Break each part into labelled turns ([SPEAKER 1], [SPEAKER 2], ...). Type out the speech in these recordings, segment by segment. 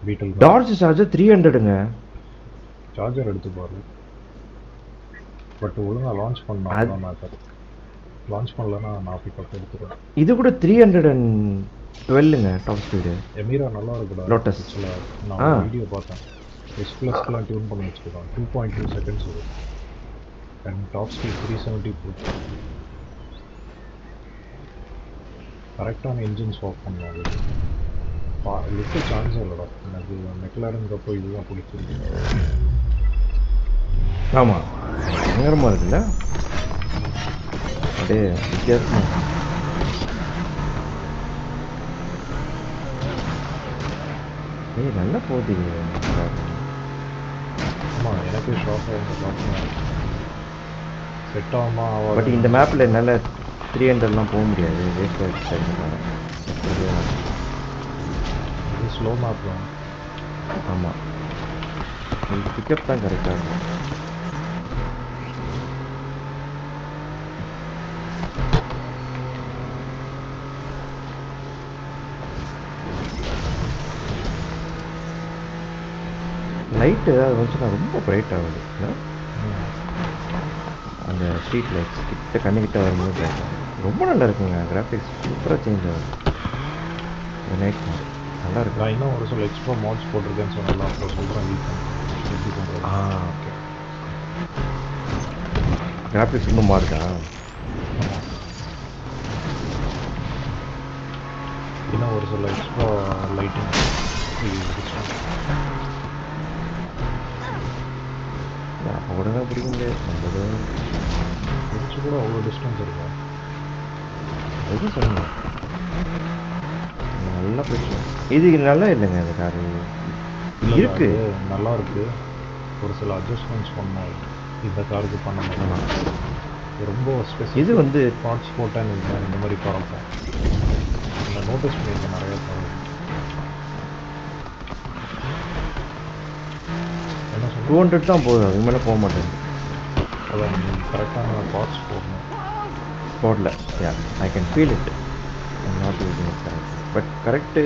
[SPEAKER 1] Beetle
[SPEAKER 2] torch charger 300ங்க.
[SPEAKER 1] Charger எடுத்து பாரு. பட் ஒழுங்கா லான்ச் பண்ணா அப்புறம் மேட்டர். லான்ச் பண்ணலன்னா நான் பிக்கப் எடுத்துக்கிறேன்.
[SPEAKER 2] இது கூட 312ங்க டாப் ஸ்பீடு.
[SPEAKER 1] எமீரா நல்லா இருக்குடா.
[SPEAKER 2] லோட்டஸ்
[SPEAKER 1] நான் ஒரு வீடியோ பார்த்தேன். S+க்குலாம் டியூன் பண்ணி வச்சுருக்கான். 2.2 செகண்ட்ஸ் வரும். And top speed 374. கரெக்டான இன்ஜின் ஸ்வாப் பண்ணுவாங்க. லிஃப்ட் சான்ஸே இல்லைடா. எனக்கு மெக்லாரனுக்கு போய் இதுதான் பிடிச்சிருக்கு.
[SPEAKER 2] ஆமாம், பயங்கரமாக இருக்குல்ல, அப்படியே வித்தியாசமாக. ஏய் நல்லா போகுது.
[SPEAKER 1] ஆமாம், எனக்கே ஷாக் செட் ஆகுமா?
[SPEAKER 2] பட் இந்த மேப்பில் என்னால் 300லாம் போக முடியாது. வேஸ்ட் ஆகிடுச்சு.
[SPEAKER 1] இது ஸ்லோ மேப் தான்.
[SPEAKER 2] ஆமாம், பிக்கப் தான் கரெக்டாக இருக்கும். லைட்டு அது வந்துச்சுன்னா ரொம்ப பிரைட் ஆகுது. அந்த ஸ்ட்ரீட் லைட்ஸ் கிட்ட கண்ணுக்கிட்ட வரும்போது பிரைட் ஆகுது. ரொம்ப நல்லா இருக்குங்க. கிராஃபிக்ஸ் சூப்பராக சேஞ்ச் ஆகுது. இந்த நைட் மோட் நல்லா இருக்கு.
[SPEAKER 1] நான் இன்னும் ஒரு சில எக்ஸ்ட்ரா மாட்ஸ் போட்டிருக்கேன்னு சொன்னல, அப்போ சொல்கிறேன். எப்படி பண்ணுறது?
[SPEAKER 2] ஓகே. கிராஃபிக்ஸ் இன்னும் மாறுதா?
[SPEAKER 1] இன்னும் ஒரு சில எக்ஸ்ட்ரா லைட்டிங்
[SPEAKER 2] அப்போ கூட தான் பிடிக்க முடியாது.
[SPEAKER 1] பிடிச்சி கூட அவ்வளோ டிஸ்டன்ஸ் இருக்கும்.
[SPEAKER 2] எதுவும் சொல்லணும், நல்லா போயிடுச்சு. இது நல்லா இல்லைங்க. அந்த காரு இருக்கு,
[SPEAKER 1] நல்லா இருக்கு. ஒரு சில அட்ஜஸ்ட்மெண்ட்ஸ் பண்ணோம் இந்த காருக்கு பண்ணணும். ரொம்ப ஸ்பெசிஃபிக்.
[SPEAKER 2] இது வந்து
[SPEAKER 1] பார்ட்ஸ் போட்டேன்னு இந்த மாதிரி பறக்கும். நான் நோட்டீஸ் பண்ணியிருக்கேன் நிறைய கார். என்ன சொல்ல
[SPEAKER 2] 200 தான் போகுது, அது மேலே போக மாட்டேன்.
[SPEAKER 1] அதான் நீங்கள் கரெக்டான பார்ட்ஸ் போடணும்.
[SPEAKER 2] போடல. Yeah, I can feel it. Not using it correct. But correct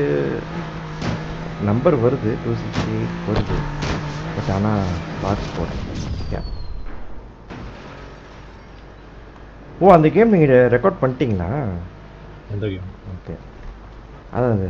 [SPEAKER 2] number வருது, 268 வருது. பட் ஆனால் பார்ட்ஸ் போடல. யா. ஓ, அந்த கேம் நீங்கள் ரெக்கார்ட் பண்ணிட்டீங்களா?
[SPEAKER 1] எந்த கேம்?
[SPEAKER 2] ஓகே, அதான் அது